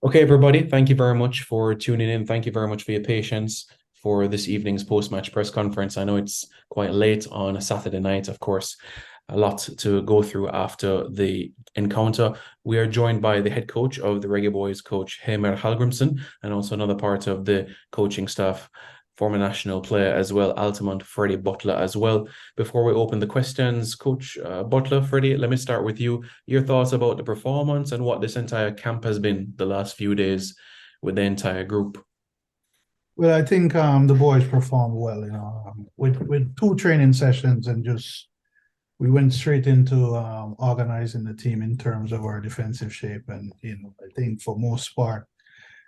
Okay, everybody, thank you very much for tuning in. Thank you very much for your patience for this evening's post-match press conference. I know it's quite late on a Saturday night, of course, a lot to go through after the encounter. We are joined by the head coach of the Reggae Boys, Coach Heimir Hallgrimsson, and also another part of the coaching staff, former national player as well, Altamont Freddie Butler as well. Before we open the questions, Coach Butler, Freddie, let me start with you. Your thoughts about the performance and what this entire camp has been the last few days with the entire group. Well, I think the boys performed well, with two training sessions and just we went straight into organizing the team in terms of our defensive shape. And I think for most part,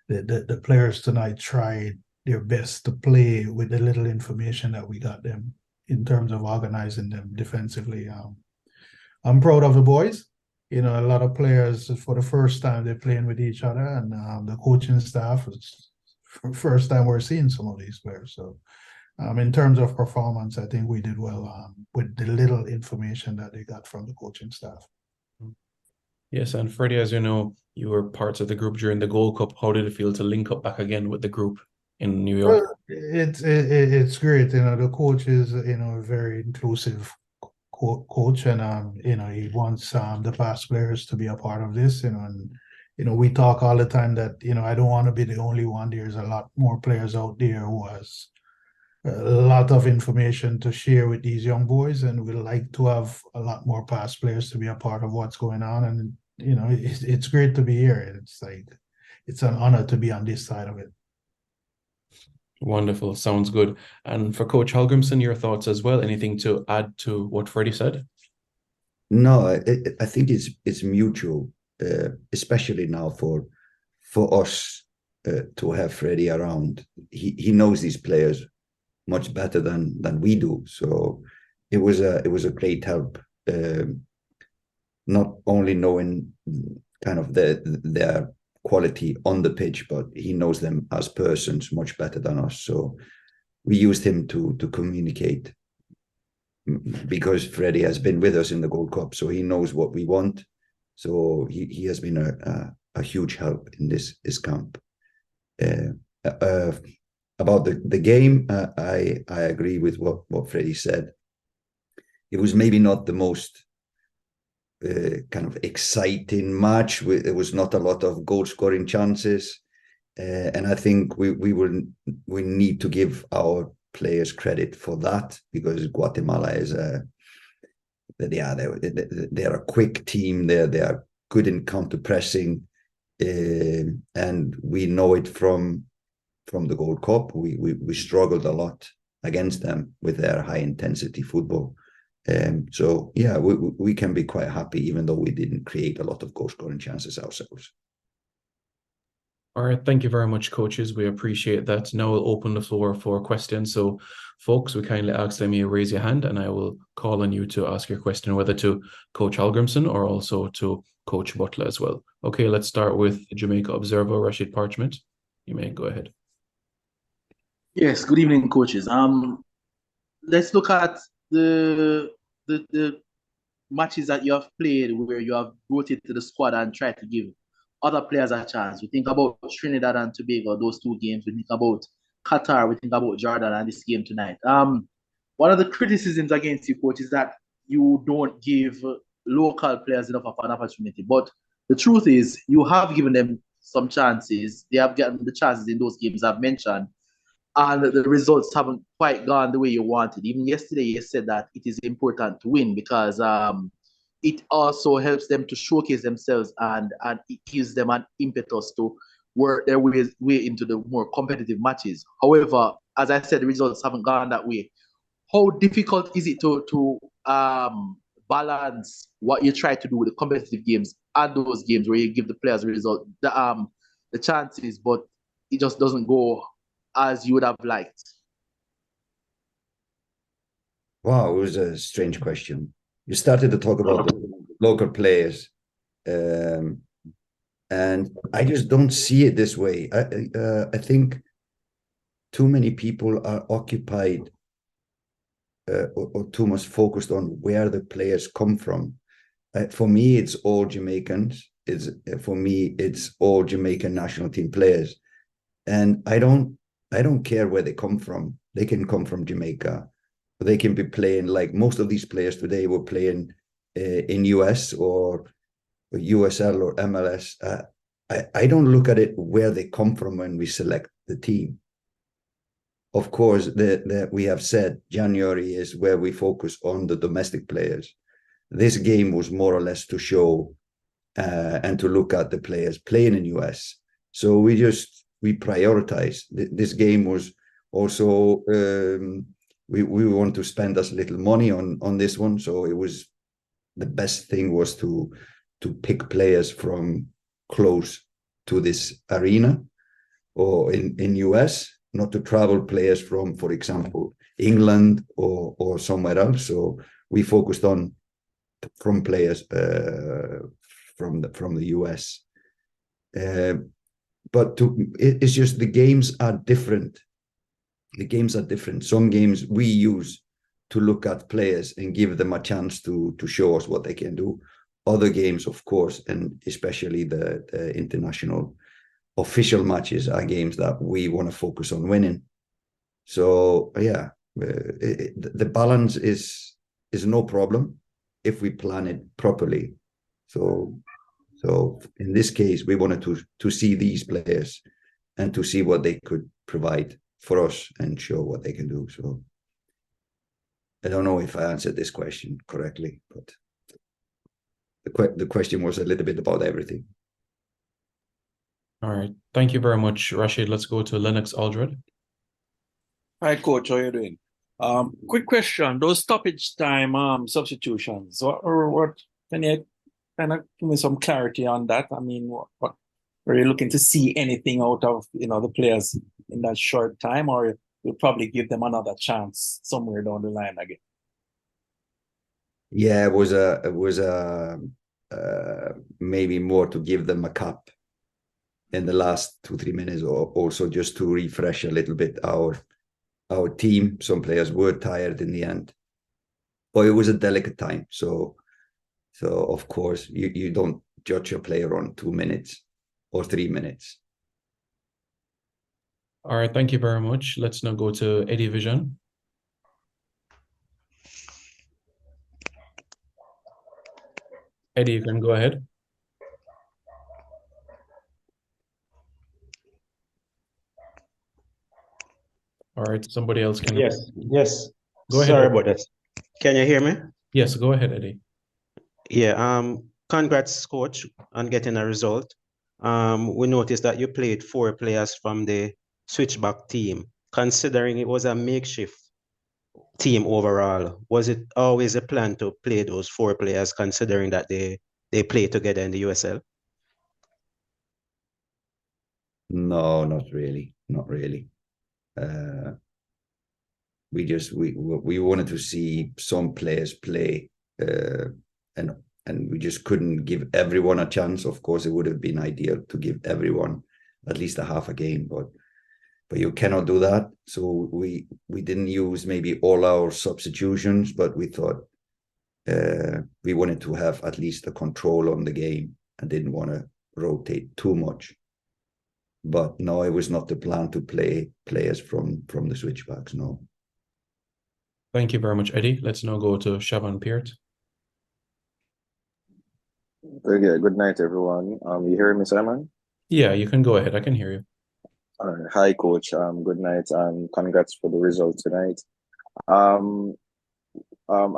the players tonight tried their best to play with the little information that we got them in terms of organizing them defensively. I'm proud of the boys. A lot of players for the first time they're playing with each other, and the coaching staff is first time we're seeing some of these players. So, in terms of performance, I think we did well with the little information that they got from the coaching staff. Yes, and Freddie, as you know, you were part of the group during the Gold Cup. How did it feel to link up back again with the group in New York? Well, it's great. The coach is a very inclusive coach, and he wants the past players to be a part of this. And we talk all the time that I don't want to be the only one. There's a lot more players out there who has a lot of information to share with these young boys, and we like to have a lot more past players to be a part of what's going on. And it's great to be here. It's like it's an honor to be on this side of it. Wonderful. Sounds good. And for Coach Hallgrimsson, your thoughts as well? Anything to add to what Freddie said? No, I think it's mutual, especially now for us to have Freddie around. He knows these players much better than we do, so it was a great help. Not only knowing kind of their quality on the pitch, but he knows them as persons much better than us. So we used him to communicate, because Freddie has been with us in the Gold Cup, so he knows what we want. So he has been a huge help in this camp. About the game, I agree with what Freddie said. It was maybe not the most kind of exciting match. There was not a lot of goal scoring chances, and I think we need to give our players credit for that, because Guatemala is they're a quick team. They are good in counter pressing, and we know it from the Gold Cup. We struggled a lot against them with their high intensity football. So yeah, we can be quite happy, even though we didn't create a lot of goal scoring chances ourselves. All right, thank you very much, coaches. We appreciate that. Now we'll open the floor for questions. So, folks, we kindly ask them you raise your hand, and I will call on you to ask your question, whether to Coach Hallgrimsson or also to Coach Butler as well. Okay, let's start with Jamaica Observer, Rashid Parchment. You may go ahead. Yes, good evening, coaches. Let's look at the matches that you have played where you have rotated the squad and tried to give other players a chance. We think about Trinidad and Tobago, those two games. We think about Qatar. We think about Jordan and this game tonight. One of the criticisms against you, coach, is that you don't give local players enough of an opportunity. But the truth is, you have given them some chances. They have gotten the chances in those games I've mentioned, and the results haven't quite gone the way you wanted. Even yesterday, you said that it is important to win because it also helps them to showcase themselves, and it gives them an impetus to work their way into the more competitive matches. However, as I said, the results haven't gone that way. How difficult is it to balance what you try to do with the competitive games and those games where you give the players the chances, but it just doesn't go as you would have liked? Wow, it was a strange question. You started to talk about the local players, and I just don't see it this way. I think too many people are occupied or too much focused on where the players come from. For me, it's all Jamaicans. for me, it's all Jamaican national team players, and I don't care where they come from. They can come from Jamaica, but they can be playing like most of these players today were playing in US or USL or MLS. I don't look at it where they come from when we select the team. Of course, we have said January is where we focus on the domestic players. This game was more or less to show and to look at the players playing in US. So we prioritize. This game was also we want to spend as little money on this one. So it was the best thing was to pick players from close to this arena or in US, not to travel players from, for example, England or somewhere else. So we focused on from players from the US. But it's just the games are different. The games are different. Some games we use to look at players and give them a chance to show us what they can do. Other games, of course, and especially the international official matches are games that we want to focus on winning. So yeah, the balance is no problem if we plan it properly. So in this case, we wanted to see these players and to see what they could provide for us and show what they can do. So I don't know if I answered this question correctly, but the question was a little bit about everything. All right. Thank you very much, Rashid. Let's go to Lennox Aldred. Hi, Coach. How are you doing? Quick question. Those stoppage time substitutions, what can you kind of give me some clarity on that? I mean, what are you looking to see anything out of the players in that short time, or you'll probably give them another chance somewhere down the line again? Yeah, it was maybe more to give them a cap in the last 2-3 minutes, or also just to refresh a little bit our team. Some players were tired in the end, but it was a delicate time. So of course you don't judge a player on 2 minutes or 3 minutes. All right, thank you very much. Let's now go to Eddie Vision. Eddie, you can go ahead. All right, somebody else can. Yes. Go ahead. Sorry about that. Can you hear me? Yes, go ahead, Eddie. Yeah. Congrats, coach, on getting a result. We noticed that you played 4 players from the switchback team. Considering it was a makeshift team overall, was it always a plan to play those 4 players, considering that they play together in the USL? No, not really. Not really. We wanted to see some players play, and we just couldn't give everyone a chance. Of course, it would have been ideal to give everyone at least a half a game, but you cannot do that. So we didn't use maybe all our substitutions, but we thought we wanted to have at least a control on the game and didn't want to rotate too much. But no, it was not the plan to play players from the switchbacks, no. Thank you very much, Eddie. Let's now go to Shaban Peart. Okay, good night, everyone. You hear me, Simon? Yeah, you can go ahead. I can hear you. Hi, coach. Good night, and congrats for the result tonight. I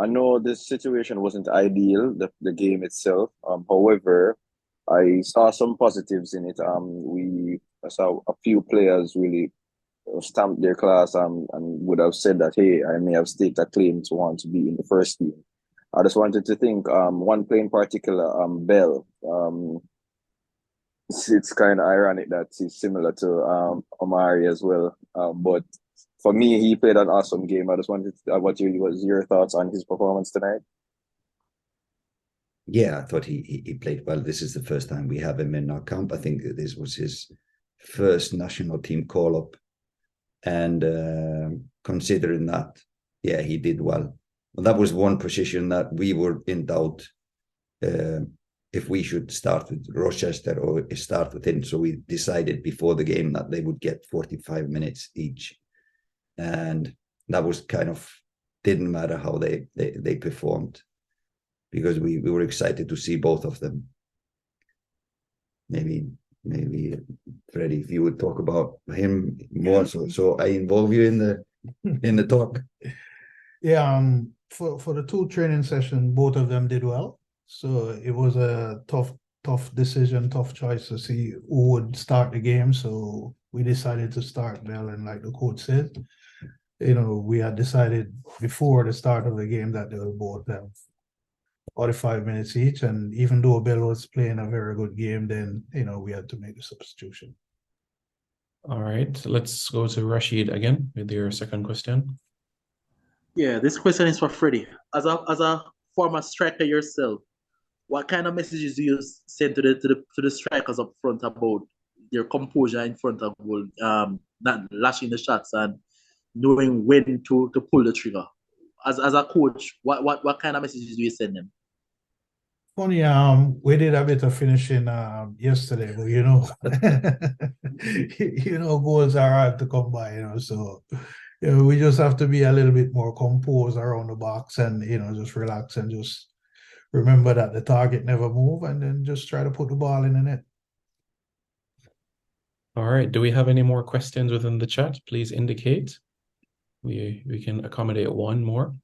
know this situation wasn't ideal, the game itself. However, I saw some positives in it. I saw a few players really stamped their class and would have said that, hey, I may have staked a claim to want to be in the first team. I just wanted to think, one player in particular, Bell. It's kind of ironic that he's similar to Omari as well. But for me, he played an awesome game. I just wanted to, what was your thoughts on his performance tonight? Yeah, I thought he played well. This is the first time we have him in our camp. I think this was his first national team call-up. And considering that, yeah, he did well. That was one position that we were in doubt if we should start with Rochester or start with him. So we decided before the game that they would get 45 minutes each. And that was kind of, didn't matter how they performed, because we were excited to see both of them. Maybe Freddie, if you would talk about him more, so I involve you in the talk. Yeah, for the 2 training sessions, both of them did well. So it was a tough decision, tough choice to see who would start the game. So we decided to start Bell, and like the coach said, we had decided before the start of the game that they will both have 45 minutes each. And even though Bell was playing a very good game, then we had to make a substitution. All right, let's go to Rashid again with your second question. Yeah, this question is for Freddie. As a former striker yourself, what kind of messages do you send to the strikers up front about their composure in front of goal, not lashing the shots and knowing when to pull the trigger? As a coach, what kind of messages do you send them? Funny, we did a bit of finishing yesterday, but goals are hard to come by, so we just have to be a little bit more composed around the box and just relax and just remember that the target never move, and then just try to put the ball in the net. All right, do we have any more questions within the chat? Please indicate. We can accommodate one more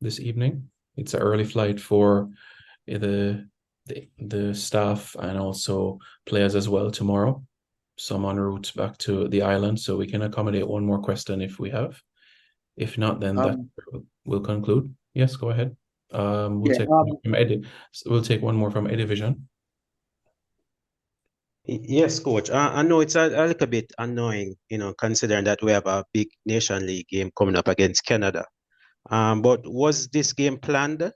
this evening. It's an early flight for the staff and also players as well tomorrow. Some en route back to the island, so we can accommodate one more question if we have. If not, then that will conclude. Yes, go ahead. We'll take one from Eddie. We'll take one more from Eddie Vision. Yes, coach. I know it's a little bit annoying, considering that we have a big Nation League game coming up against Canada. But was this game planned?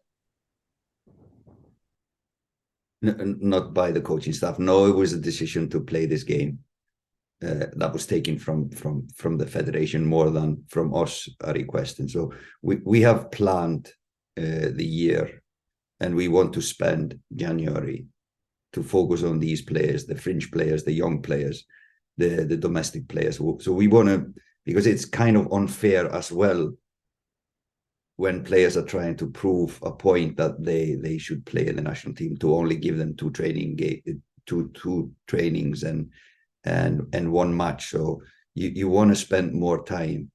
Not by the coaching staff. No, it was a decision to play this game. That was taken from the federation more than from us a request. And so we have planned the year, and we want to spend January to focus on these players, the fringe players, the young players, the domestic players. So we want to, because it's kind of unfair as well when players are trying to prove a point that they should play in the national team, to only give them two trainings and one match. So you want to spend more time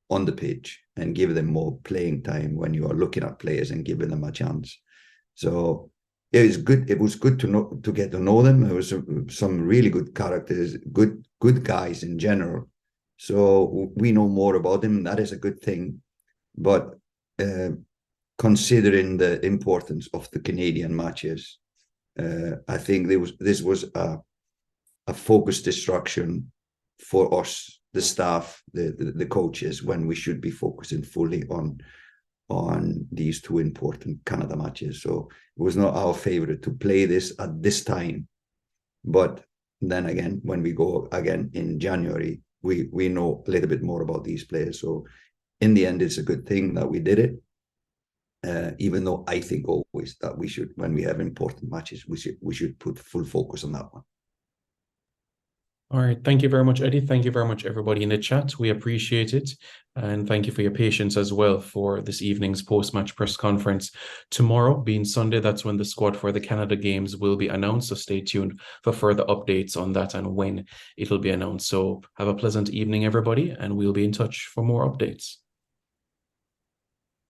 on the pitch and give them more playing time when you are looking at players and giving them a chance. So it was good. It was good to get to know them. There was some really good characters, good guys in general. So we know more about them. That is a good thing. But considering the importance of the Canadian matches, I think this was a focused distraction for us, the staff, the coaches, when we should be focusing fully on these two important Canada matches. So it was not our favorite to play this at this time. But then again, when we go again in January, we know a little bit more about these players. So in the end, it's a good thing that we did it. Even though I think always that we should, when we have important matches, we should put full focus on that one. All right. Thank you very much, Eddie. Thank you very much, everybody in the chat. We appreciate it. And thank you for your patience as well for this evening's post-match press conference. Tomorrow, being Sunday, that's when the squad for the Canada games will be announced. So stay tuned for further updates on that and when it'll be announced. So have a pleasant evening, everybody, and we'll be in touch for more updates.